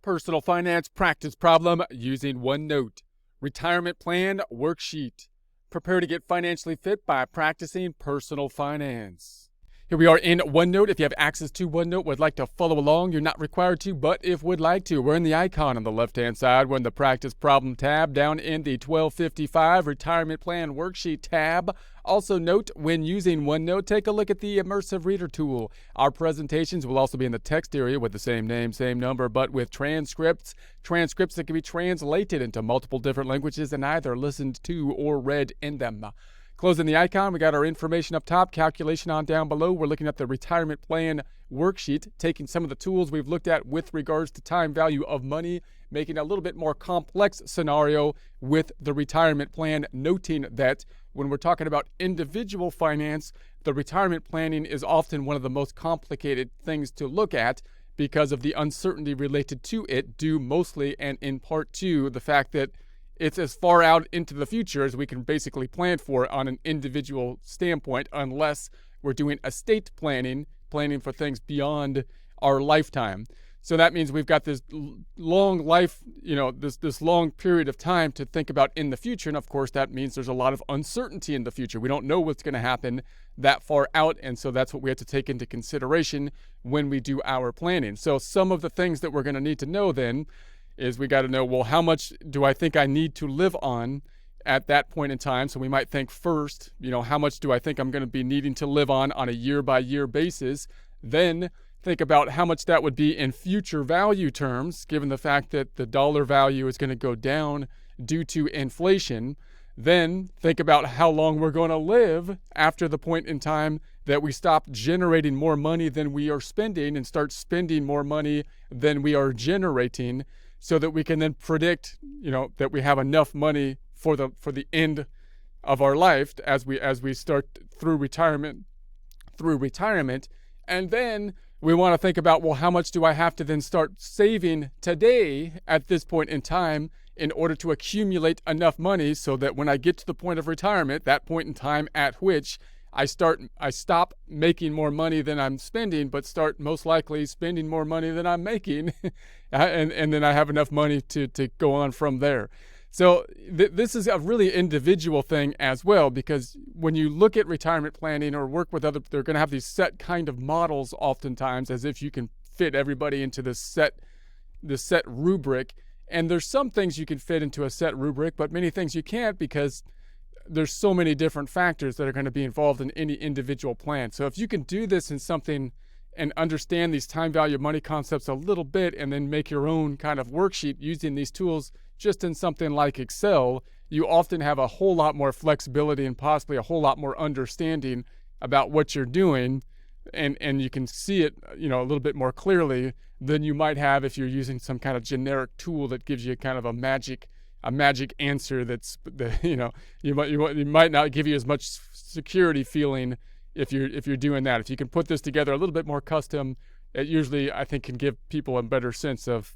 Personal finance practice problem using OneNote. Retirement plan worksheet. Prepare to get financially fit by practicing personal finance. Here we are in OneNote. If you have access to OneNote, would like to follow along, you're not required to, but if would like to, we're in the icon on the left-hand side. We're in the Practice Problem tab down in the 1255 Retirement Plan Worksheet tab. Also note, when using OneNote, take a look at the Immersive Reader tool. Our presentations will also be in the text area with the same name, same number, but with transcripts. Transcripts that can be translated into multiple different languages and either listened to or read in them. Closing the icon, we got our information up top, calculation on down below. We're looking at the retirement plan worksheet, taking some of the tools we've looked at with regards to time value of money, making a little bit more complex scenario with the retirement plan, noting that when we're talking about individual finance, the retirement planning is often one of the most complicated things to look at because of the uncertainty related to it, due mostly and in part to the fact that it's as far out into the future as we can basically plan for on an individual standpoint, unless we're doing estate planning for things beyond our lifetime. So that means we've got this long life, this long period of time to think about in the future. And of course, that means there's a lot of uncertainty in the future. We don't know what's going to happen that far out. And so that's what we have to take into consideration when we do our planning. So some of the things that we're going to need to know then is we got to know, well, how much do I think I need to live on at that point in time? So we might think first, how much do I think I'm going to be needing to live on a year-by-year basis? Then think about how much that would be in future value terms, given the fact that the dollar value is going to go down due to inflation. Then think about how long we're going to live after the point in time that we stop generating more money than we are spending and start spending more money than we are generating, so that we can then predict, that we have enough money for the end of our life as we start through retirement. And then we want to think about, well, how much do I have to then start saving today at this point in time in order to accumulate enough money so that when I get to the point of retirement, that point in time at which I stop making more money than I'm spending, but start most likely spending more money than I'm making, and then I have enough money to go on from there. So this is a really individual thing as well, because when you look at retirement planning or work with other, they're going to have these set kind of models oftentimes, as if you can fit everybody into this set rubric. And there's some things you can fit into a set rubric, but many things you can't, because there's so many different factors that are going to be involved in any individual plan. So if you can do this in something and understand these time value of money concepts a little bit, and then make your own kind of worksheet using these tools just in something like Excel, you often have a whole lot more flexibility and possibly a whole lot more understanding about what you're doing. And you can see it, a little bit more clearly than you might have if you're using some kind of generic tool that gives you kind of a magic answer that's, you might not give you as much security feeling if you're doing that. If you can put this together a little bit more custom, it usually, I think, can give people a better sense of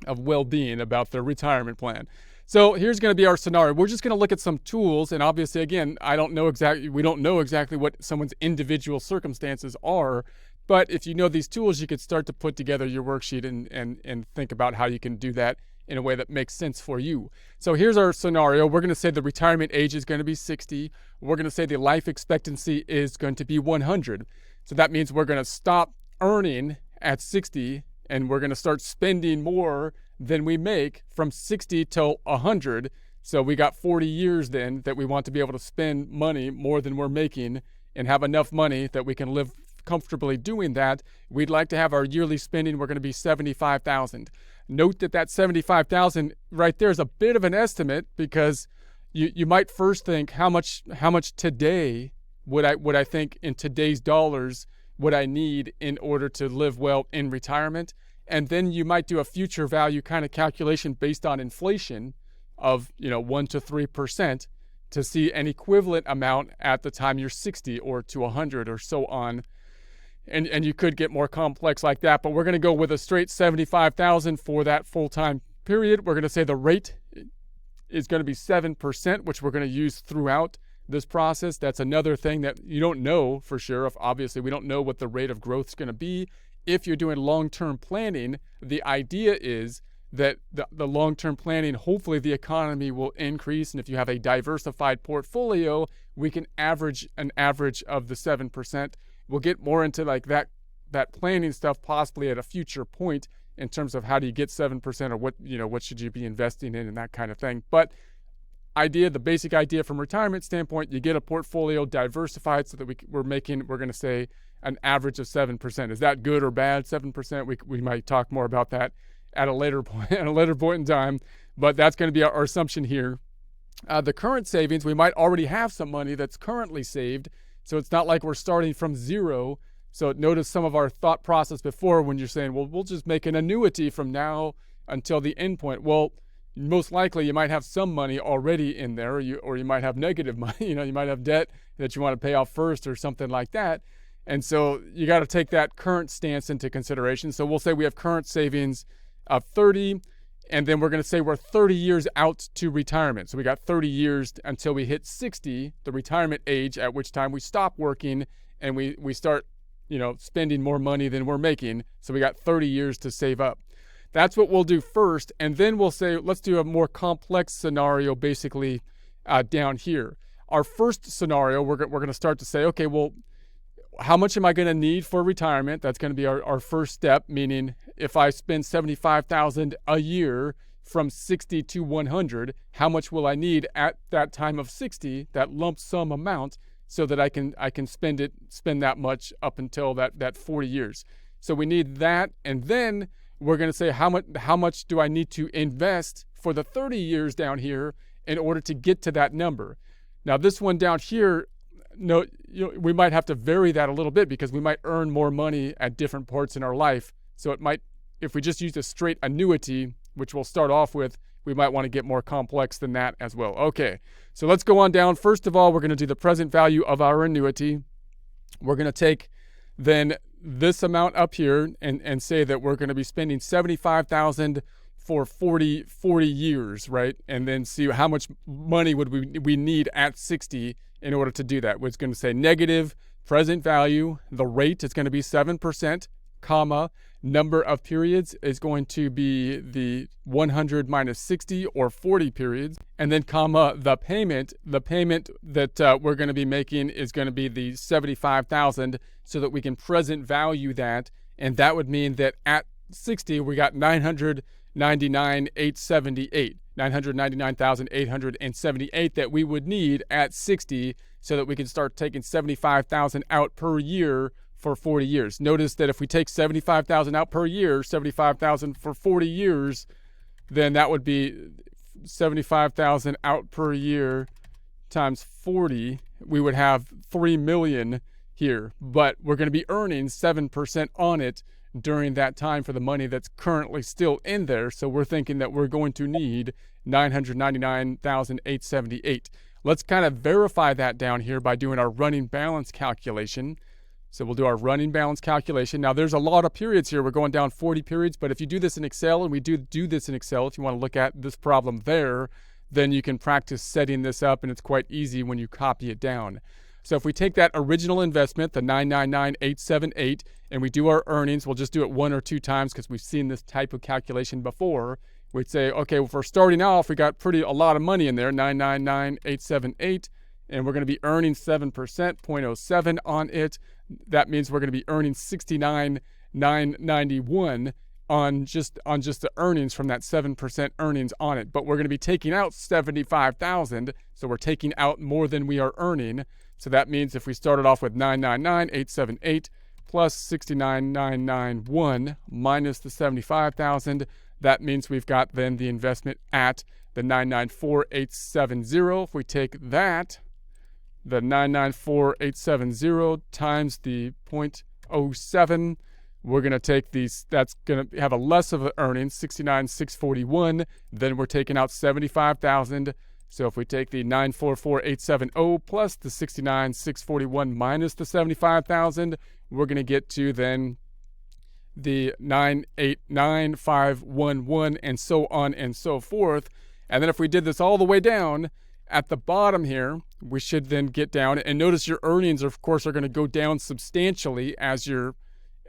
well-being about their retirement plan. So here's going to be our scenario. We're just going to look at some tools, and obviously, again, we don't know exactly what someone's individual circumstances are. But if you know these tools, you could start to put together your worksheet and think about how you can do that in a way that makes sense for you. So here's our scenario. We're going to say the retirement age is going to be 60. We're going to say the life expectancy is going to be 100. So that means we're going to stop earning at 60, and we're going to start spending more than we make from 60 till 100. So we got 40 years then that we want to be able to spend money more than we're making and have enough money that we can live comfortably doing that. We'd like to have our yearly spending, we're going to be $75,000. Note that $75,000 right there is a bit of an estimate, because you might first think how much today would I think in today's dollars would I need in order to live well in retirement, and then you might do a future value kind of calculation based on inflation of 1 to 3% to see an equivalent amount at the time you're 60 or to 100 or so on. And you could get more complex like that, but we're going to go with a straight $75,000 for that full-time period. We're going to say the rate is going to be 7%, which we're going to use throughout this process. That's another thing that you don't know for sure. Obviously, we don't know what the rate of growth is going to be if you're doing long-term planning, the idea is that the long-term planning, hopefully the economy will increase. And if you have a diversified portfolio, we can average an average of the 7%. We'll get more into like that planning stuff possibly at a future point in terms of how do you get 7% or what should you be investing in and that kind of thing. But the basic idea from a retirement standpoint, you get a portfolio diversified so that we're going to say an average of 7%. Is that good or bad? 7%? We might talk more about that at a later point in time, but that's going to be our assumption here. The current savings, we might already have some money that's currently saved, so it's not like we're starting from zero. So notice some of our thought process before when you're saying, well, we'll just make an annuity from now until the end point. Well, most likely you might have some money already in there, or you might have negative money. You might have debt that you want to pay off first or something like that. And so you got to take that current stance into consideration. So we'll say we have current savings of 30, and then we're going to say we're 30 years out to retirement. So we got 30 years until we hit 60, the retirement age, at which time we stop working and we start, spending more money than we're making. So we got 30 years to save up. That's what we'll do first. And then we'll say, let's do a more complex scenario basically down here. Our first scenario, we're going to start to say, okay, well, how much am I going to need for retirement? That's going to be our first step, meaning if I spend $75,000 a year from 60 to 100, how much will I need at that time of 60, that lump sum amount, so that I can spend that much up until that 40 years. So we need that, and then we're going to say how much do I need to invest for the 30 years down here in order to get to that number. Now this one down here, we might have to vary that a little bit because we might earn more money at different parts in our life. So it might, if we just use a straight annuity, which we'll start off with, we might want to get more complex than that as well. Okay, so let's go on down. First of all, we're going to do the present value of our annuity. We're going to take then this amount up here and say that we're going to be spending $75,000 for 40 years, right? And then see how much money would we need at 60 in order to do that. It's going to say negative present value. The rate is going to be 7%, comma, number of periods is going to be the 100 minus 60 or 40 periods, and then comma, the payment that we're going to be making is going to be the 75,000 so that we can present value that, and that would mean that at 60 we got 999,878 that we would need at 60 so that we can start taking 75,000 out per year for 40 years. Notice that if we take 75,000 out per year, 75,000 for 40 years, then that would be 75,000 out per year times 40. We would have 3 million here, but we're going to be earning 7% on it during that time for the money that's currently still in there. So we're thinking that we're going to need 999,878. Let's kind of verify that down here by doing our running balance calculation. So we'll do our running balance calculation. Now there's a lot of periods here. We're going down 40 periods, but if you do this in Excel, and we do this in Excel, if you want to look at this problem there, then you can practice setting this up, and it's quite easy when you copy it down. So if we take that original investment, the 999,878, and we do our earnings, we'll just do it one or two times because we've seen this type of calculation before. We'd say, okay, well, for starting off, we got a lot of money in there, 999,878, and we're going to be earning 7%, 0.07 on it. That means we're going to be earning 69,991 on just the earnings from that 7% earnings on it. But we're going to be taking out 75,000, so we're taking out more than we are earning. So that means if we started off with 999,878 plus 69,991 minus the 75,000, that means we've got then the investment at the 994,870. If we take that, the 994,870 times the 0.07, we're going to take these, that's going to have a less of an earnings, 69,641. Then we're taking out 75,000. So if we take the 944,870 plus the 69,641 minus the 75,000, we're going to get to then the 989,511 and so on and so forth. And then if we did this all the way down, at the bottom here, we should then get down, and notice your earnings, of course, are going to go down substantially as your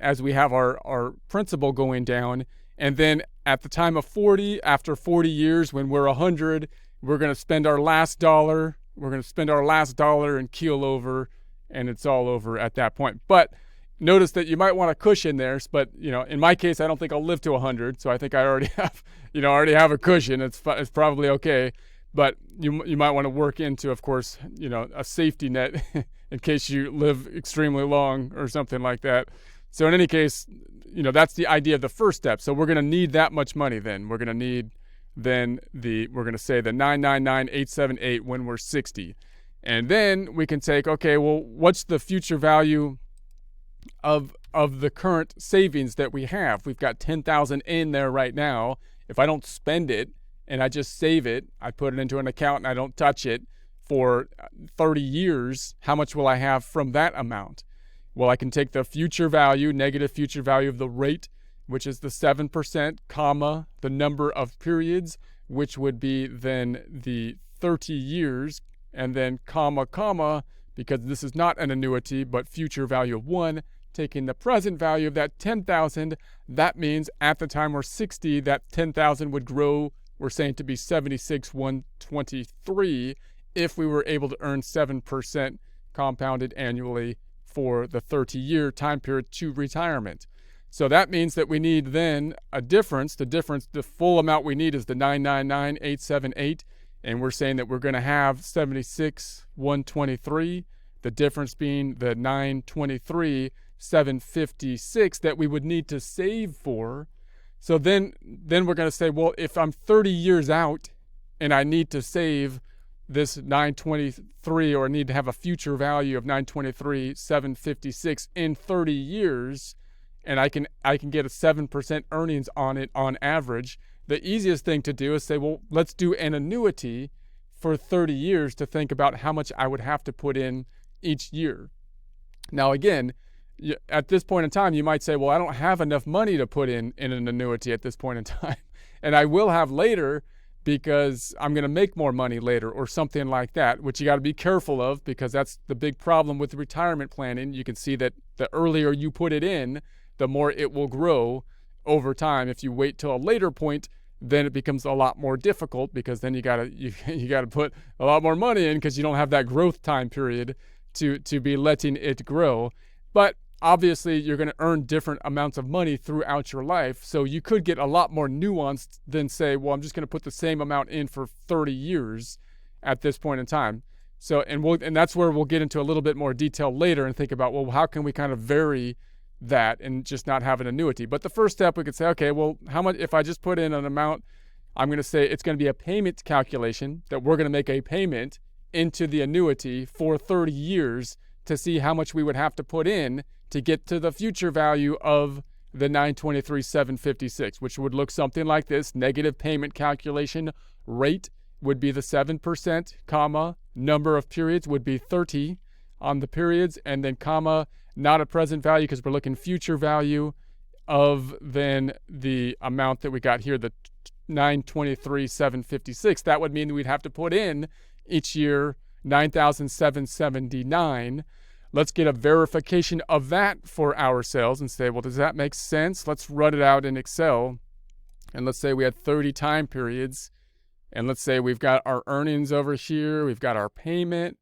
as we have our principal going down. And then at the time of 40, after 40 years, when we're 100, we're going to spend our last dollar. We're going to spend our last dollar and keel over, and it's all over at that point. But notice that you might want a cushion there. But, in my case, I don't think I'll live to 100. So I think I already have a cushion. It's probably okay. But you might want to work into, of course, a safety net in case you live extremely long or something like that. So in any case, that's the idea of the first step. So we're going to need that much money then. We're going to need we're going to say the 999,878 when we're 60. And then we can take, okay, well, what's the future value of the current savings that we have? We've got 10,000 in there right now. If I don't spend it and I just save it, I put it into an account and I don't touch it for 30 years, how much will I have from that amount? Well, I can take the future value, negative future value of the rate, which is the 7%, comma, the number of periods, which would be then the 30 years, and then comma, because this is not an annuity, but future value of 1, taking the present value of that 10,000. That means at the time we're 60, that 10,000 would grow, we're saying, to be 76,123 if we were able to earn 7% compounded annually for the 30-year time period to retirement. So that means that we need then a difference. The full amount we need is the 999,878, and we're saying that we're going to have 76,123. The difference being the 923,756 that we would need to save for. So then we're going to say, well, if I'm 30 years out and I need to save this 923, or need to have a future value of 923,756 in 30 years, and I can get a 7% earnings on it on average, the easiest thing to do is say, well, let's do an annuity for 30 years to think about how much I would have to put in each year. Now, again, at this point in time, you might say, well, I don't have enough money to put in an annuity at this point in time. And I will have later, because I'm going to make more money later or something like that, which you got to be careful of, because that's the big problem with retirement planning. You can see that the earlier you put it in, the more it will grow over time. If you wait till a later point, then it becomes a lot more difficult, because then you got to put a lot more money in, because you don't have that growth time period to be letting it grow. But obviously, you're going to earn different amounts of money throughout your life. So you could get a lot more nuanced than say, well, I'm just going to put the same amount in for 30 years at this point in time. So, and that's where we'll get into a little bit more detail later and think about, well, how can we kind of vary that and just not have an annuity? But the first step, we could say, okay, well, how much, if I just put in an amount, I'm going to say it's going to be a payment calculation, that we're going to make a payment into the annuity for 30 years to see how much we would have to put in to get to the future value of the 923,756, which would look something like this. Negative payment calculation rate would be the 7%, comma, number of periods would be 30 on the periods, and then comma, not a present value, because we're looking future value of then the amount that we got here, the 923,756. That would mean we'd have to put in each year 9,779. Let's get a verification of that for ourselves and say, well, does that make sense? Let's run it out in Excel. And let's say we had 30 time periods. And let's say we've got our earnings over here. We've got our payment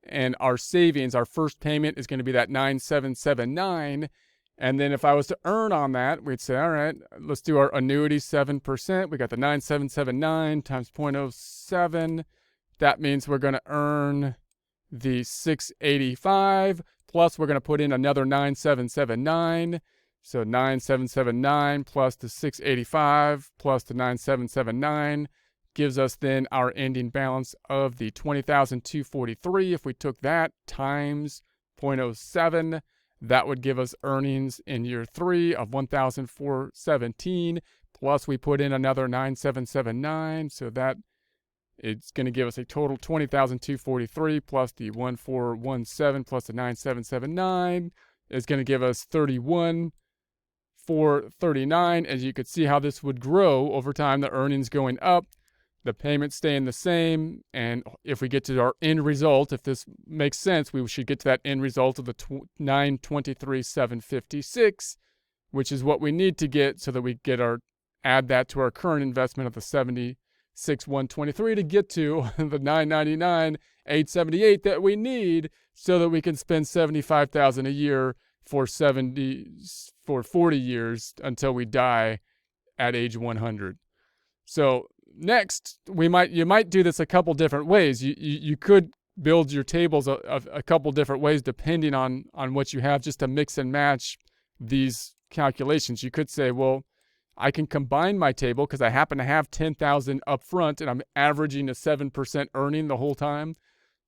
and our savings. Our first payment is going to be that 9,779. And then if I was to earn on that, we'd say, all right, let's do our annuity 7%. We got the 9,779 times 0.07. That means we're going to earn the 685, plus we're going to put in another 9,779. So 9,779 plus the 685 plus the 9,779 gives us then our ending balance of the 20,243. If we took that times 0.07, that would give us earnings in year 3 of 1,417, plus we put in another 9,779, so that it's going to give us a total 20,243 plus the 1,417 plus the 9,779 is going to give us 31,439. As you could see how this would grow over time, the earnings going up, the payments staying the same. And if we get to our end result, if this makes sense, we should get to that end result of the 923,756 which is what we need to get so that we get add that to our current investment of the 76,123 to get to the 999,878 that we need so that we can spend $75,000 a year for 40 years until we die at age 100. So next, you might do this a couple different ways. You could build your tables a couple different ways depending on what you have, just to mix and match these calculations. You could say, well, I can combine my table because I happen to have 10,000 up front and I'm averaging a 7% earning the whole time.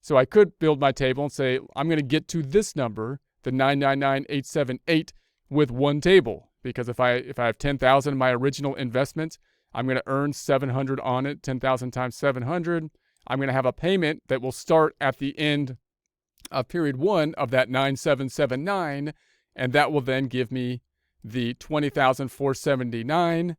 So I could build my table and say, I'm going to get to this number, the 999,878, with one table. Because if I have 10,000 in my original investment, I'm going to earn 700 on it, 10,000 times 700. I'm going to have a payment that will start at the end of period 1 of that 9779, and that will then give me the 20,479,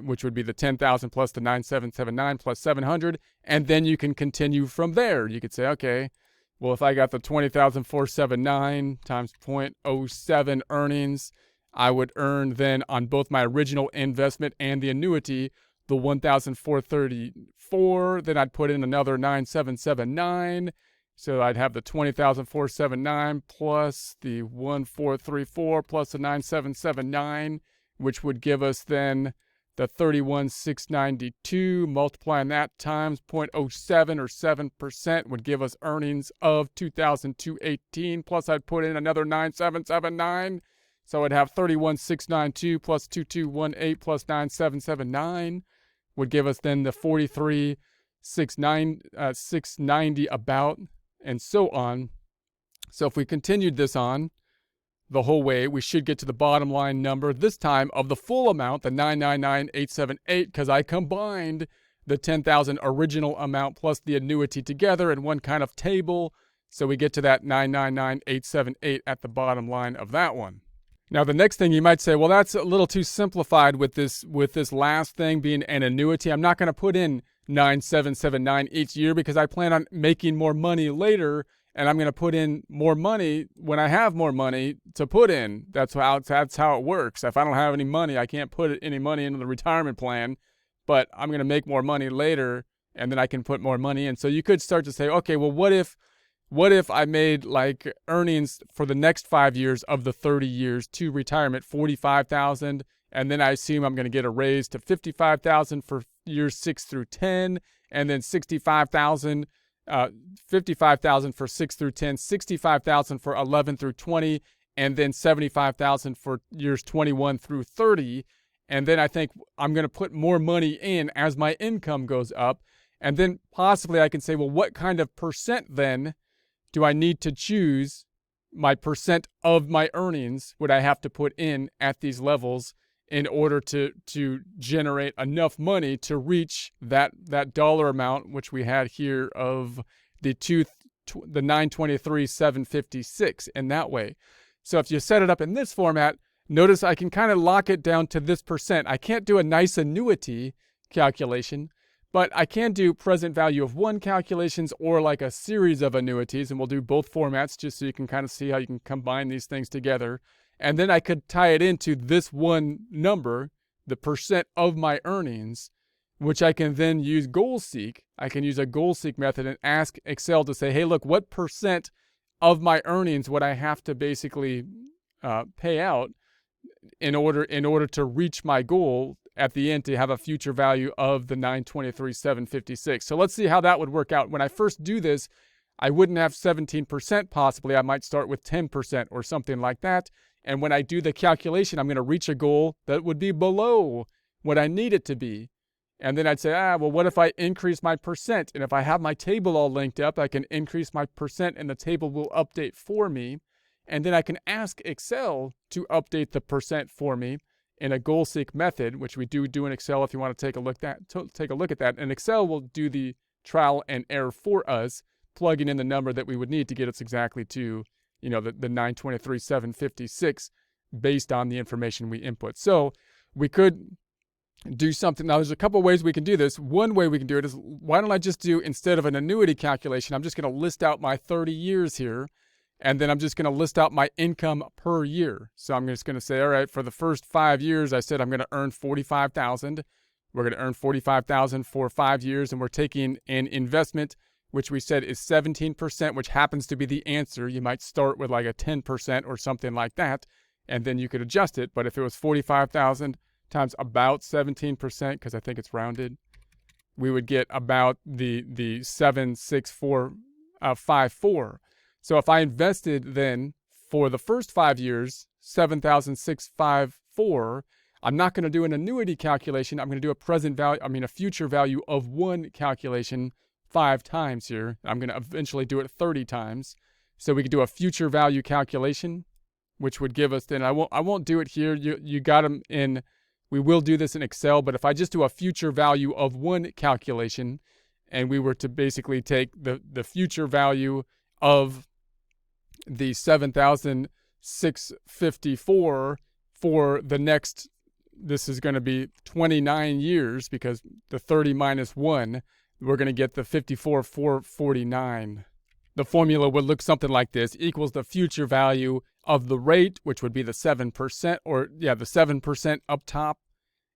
which would be the 10,000 plus the 9779 plus 700, and then you can continue from there. You could say, okay, well, if I got the 20,479 times 0.07 earnings, I would earn then on both my original investment and the annuity the 1,434. Then I'd put in another 9,779. So I'd have the 20,479 plus the 1,434 plus the 9,779, which would give us then the 31,692. Multiplying that times 0.07 or 7% would give us earnings of 2,218. Plus I'd put in another 9,779. So I'd have 31,692 plus 2,218 plus 9,779 would give us then the 43,690 about, and so on. So if we continued this on the whole way, we should get to the bottom line number, this time of the full amount, the 999,878, because I combined the 10,000 original amount plus the annuity together in one kind of table. So we get to that 999,878 at the bottom line of that one. Now, the next thing you might say, well, that's a little too simplified with this last thing being an annuity. I'm not going to put in 9,779 each year because I plan on making more money later, and I'm going to put in more money when I have more money to put in. That's how it works. If I don't have any money, I can't put any money into the retirement plan, but I'm going to make more money later, and then I can put more money in. So you could start to say, okay, well, what if I made like earnings for the next 5 years of the 30 years to retirement, 45,000, and then I assume I'm going to get a raise to 55,000 for years 6 through 10, and then 55,000 for 6 through 10, 65,000 for 11 through 20, and then 75,000 for years 21 through 30. And then I think I'm going to put more money in as my income goes up. And then possibly I can say, well, what kind of percent then do I need to choose my percent of my earnings would I have to put in at these levels in order to generate enough money to reach that dollar amount, which we had here of the 923,756 in that way. So if you set it up in this format, notice I can kind of lock it down to this percent. I can't do a nice annuity calculation, but I can do present value of one calculations or like a series of annuities, and we'll do both formats just so you can kind of see how you can combine these things together. And then I could tie it into this one number, the percent of my earnings, which I can then use goal seek. I can use a goal seek method and ask Excel to say, hey, look, what percent of my earnings would I have to basically pay out in order to reach my goal at the end to have a future value of the 923,756. So let's see how that would work out. When I first do this, I wouldn't have 17% possibly. I might start with 10% or something like that. And when I do the calculation, I'm going to reach a goal that would be below what I need it to be. And then I'd say, well, what if I increase my percent? And if I have my table all linked up, I can increase my percent and the table will update for me. And then I can ask Excel to update the percent for me in a goal seek method, which we do in Excel if you want to take a look at that. And Excel will do the trial and error for us, plugging in the number that we would need to get us exactly to, the 923,756 based on the information we input. So we could do something. Now, there's a couple ways we can do this. One way we can do it is, why don't I just do, instead of an annuity calculation, I'm just going to list out my 30 years here. And then I'm just going to list out my income per year. So I'm just going to say, all right, for the first 5 years, I said I'm going to earn $45,000. We're going to earn $45,000 for 5 years, and we're taking an investment, which we said is 17%, which happens to be the answer. You might start with like a 10% or something like that, and then you could adjust it. But if it was 45,000 times about 17%, because I think it's rounded, we would get about the 76454. So if I invested then for the first 5 years, 7,654, I'm not going to do an annuity calculation. I'm going to do a future value of 1 calculation 5 times here. I'm going to eventually do it 30 times. So we could do a future value calculation, which would give us then, I won't do it here. You got them in, we will do this in Excel, but if I just do a future value of 1 calculation, and we were to basically take the future value of the 7,654 for the next, this is going to be 29 years, because the 30 minus 1, we're going to get the 54,449. The formula would look something like this: equals the future value of the rate, which would be the 7%, the 7% up top.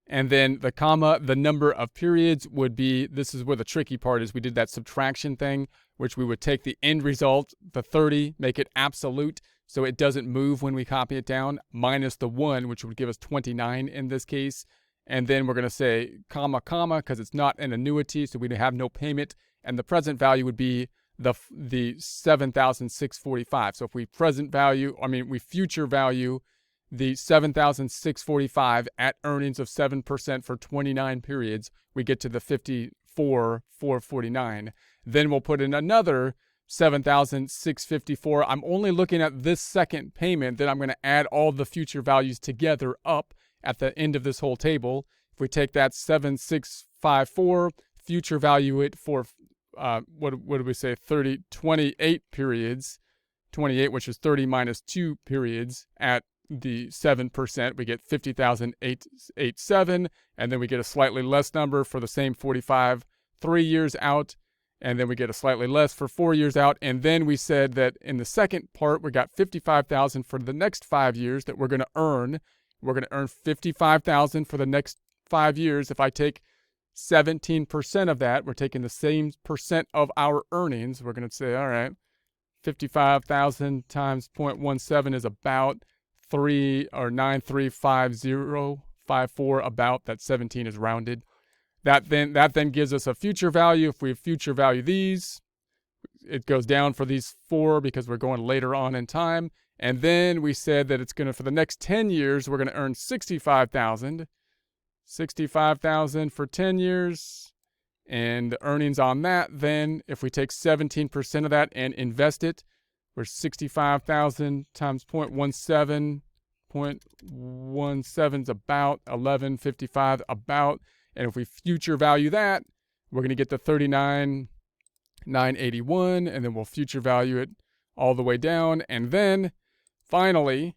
And then the comma, the number of periods would be, this is where the tricky part is, we did that subtraction thing, which we would take the end result, the 30, make it absolute, so it doesn't move when we copy it down, minus the 1, which would give us 29 in this case. And then we're going to say comma, comma, because it's not an annuity, so we have no payment. And the present value would be the 7,645. So if we we future value the 7,645 at earnings of 7% for 29 periods, we get to the 54,449. Then we'll put in another 7,654. I'm only looking at this second payment. Then I'm going to add all the future values together up at the end of this whole table. If we take that 7,654, future value it for, what did we say, 28 periods, 28, which is 30 minus 2 periods at the 7%, we get 50,887, and then we get a slightly less number for the same 45 3 years out, and then we get a slightly less for 4 years out. And then we said that in the second part, we got 55,000 for the next 5 years that we're going to earn. We're going to earn 55,000 for the next 5 years. If I take 17% of that, we're taking the same percent of our earnings. We're going to say, all right, 55,000 times 0.17 is about 935,054, about that 17 is rounded. That then gives us a future value. If we future value these, it goes down for these 4 because we're going later on in time. And then we said that it's going to, for the next 10 years, we're going to earn 65,000. 65,000 for 10 years. And the earnings on that, then, if we take 17% of that and invest it, we're 65,000 times 0.17. 0.17 is about 1155, about. And if we future value that, we're going to get the 39,981, and then we'll future value it all the way down. And then, finally,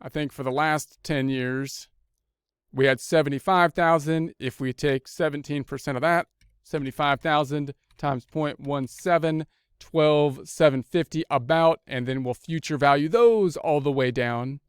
I think for the last 10 years, we had 75,000. If we take 17% of that, 75,000 times 0.17, 12,750 about, and then we'll future value those all the way down.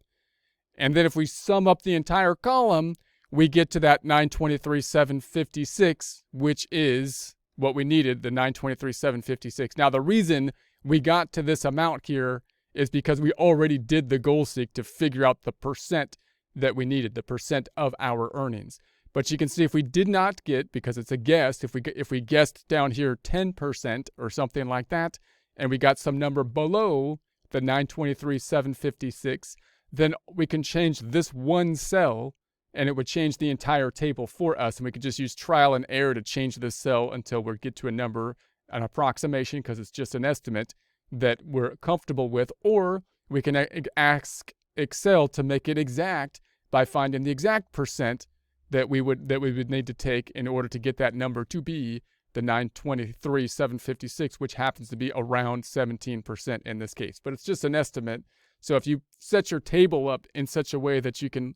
And then if we sum up the entire column, we get to that 923,756, which is what we needed, the 923,756. Now, the reason we got to this amount here is because we already did the goal seek to figure out the percent that we needed, the percent of our earnings. But you can see if we did not get, because it's a guess, if we guessed down here 10% or something like that, and we got some number below the 923,756, then we can change this one cell, and it would change the entire table for us, and we could just use trial and error to change this cell until we get to a number, an approximation, because it's just an estimate that we're comfortable with, or we can ask Excel to make it exact by finding the exact percent that we would need to take in order to get that number to be the 923,756, which happens to be around 17% in this case. But it's just an estimate. So if you set your table up in such a way that you can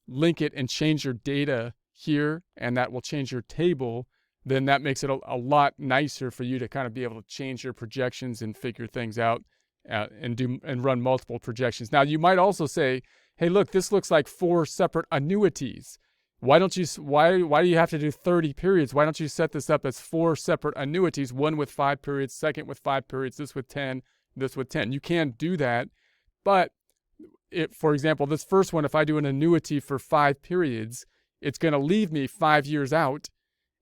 link it and change your data here, and that will change your table, then that makes it a lot nicer for you to kind of be able to change your projections and figure things out and run multiple projections. Now, you might also say, hey, look, this looks like 4 separate annuities. Why do you have to do 30 periods? Why don't you set this up as 4 separate annuities, one with 5 periods, second with 5 periods, this with 10, this with 10? You can do that, but for example, this first one, if I do an annuity for 5 periods, it's going to leave me 5 years out,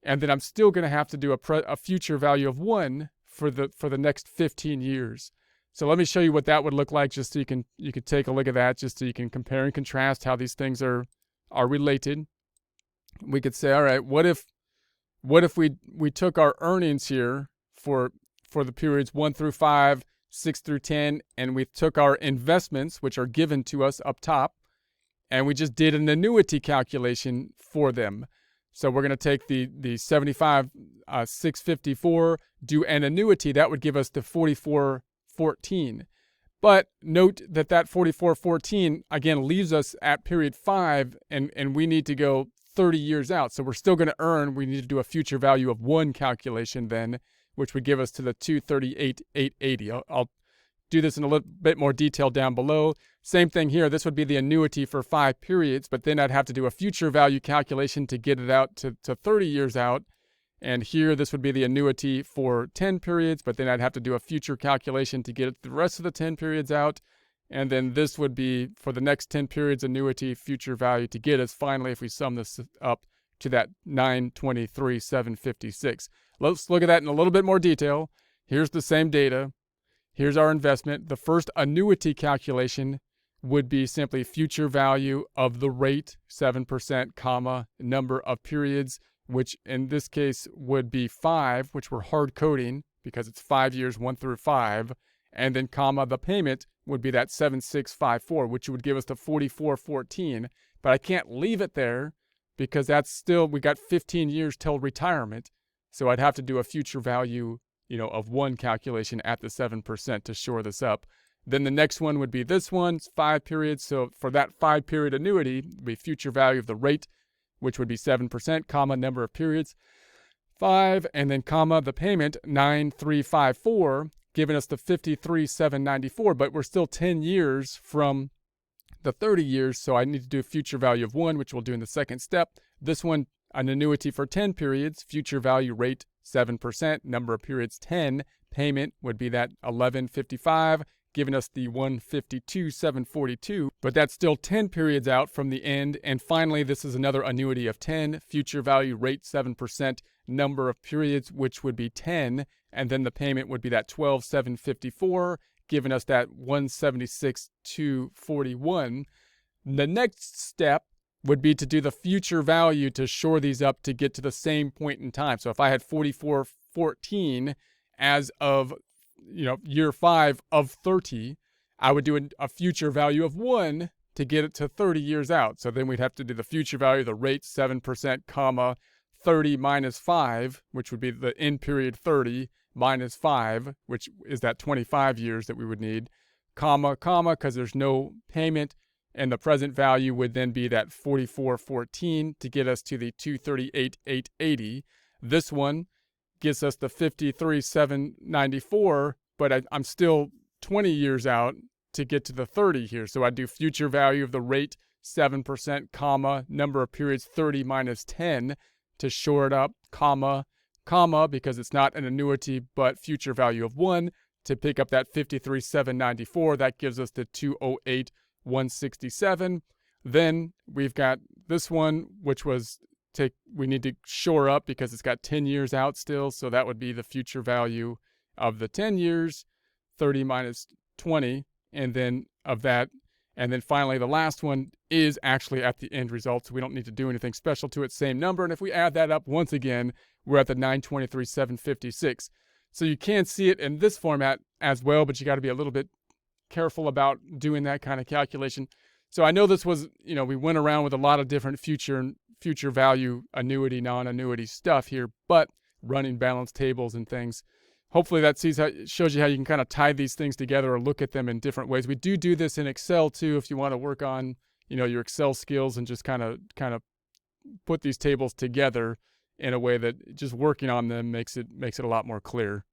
and then I'm still going to have to do a future value of 1 for the next 15 years. So let me show you what that would look like, just so you can take a look at that, just so you can compare and contrast how these things are related. We could say, all right, what if we took our earnings here for the periods 1 through 5, 6 through 10, and we took our investments, which are given to us up top, and we just did an annuity calculation for them. So we're going to take the 75, 654, do an annuity. That would give us the 4414. But note that 4414, again, leaves us at period 5, and we need to go 30 years out. So we're still going to earn. We need to do a future value of 1 calculation then, which would give us to the 238,880. I'll do this in a little bit more detail down below. Same thing here. This would be the annuity for 5 periods, but then I'd have to do a future value calculation to get it out to 30 years out. And here, this would be the annuity for 10 periods, but then I'd have to do a future calculation to get the rest of the 10 periods out. And then this would be for the next 10 periods annuity future value to get us finally, if we sum this up, to that 923,756. Let's look at that in a little bit more detail. Here's the same data. Here's our investment. The first annuity calculation would be simply future value of the rate, 7%, comma, number of periods, which in this case would be 5, which we're hard coding because it's 5 years, 1 through 5, and then comma, the payment would be that 7654, which would give us the 4414. But I can't leave it there because that's still, we got 15 years till retirement. So I'd have to do a future value, of 1 calculation at the 7% to shore this up. Then the next one would be this one, 5 periods. So for that 5 period annuity, it would be future value of the rate, which would be 7%, comma, number of periods, 5, and then comma, the payment, 9354, giving us the 53,794, but we're still 10 years from the 30 years, so I need to do a future value of 1, which we'll do in the second step. This one, an annuity for 10 periods, future value rate 7%, number of periods 10, payment would be that 1155, giving us the 152,742, but that's still 10 periods out from the end. And finally, this is another annuity of 10, future value rate 7%, number of periods, which would be 10, and then the payment would be that 12,754, giving us that 176,241. The next step would be to do the future value to shore these up to get to the same point in time. So if I had 4414 as of year 5 of 30, I would do a future value of 1 to get it to 30 years out. So then we'd have to do the future value, the rate 7%, comma, 30 minus 5, which would be the end period 30, minus 5, which is that 25 years that we would need, comma, because there's no payment, and the present value would then be that 4414 to get us to the 238,880. This one gets us the 53,794, but I'm still 20 years out to get to the 30 here. So I do future value of the rate 7%, comma, number of periods 30 minus 10 to shore it up, comma, because it's not an annuity, but future value of 1 to pick up that 53,794. That gives us the 208,167. Then we've got this one, which we need to shore up because it's got 10 years out still. So that would be the future value of the 10 years, 30 minus 20, and then of that. And then finally, the last one is actually at the end result, so we don't need to do anything special to it, same number. And if we add that up once again, we're at the 923,756. So you can see it in this format as well, but you got to be a little bit careful about doing that kind of calculation. So I know this was, we went around with a lot of different future value annuity, non-annuity stuff here, but running balance tables and things. Hopefully that shows you how you can kind of tie these things together or look at them in different ways. We do this in Excel too, if you want to work on, your Excel skills and just kind of put these tables together in a way that just working on them makes it a lot more clear.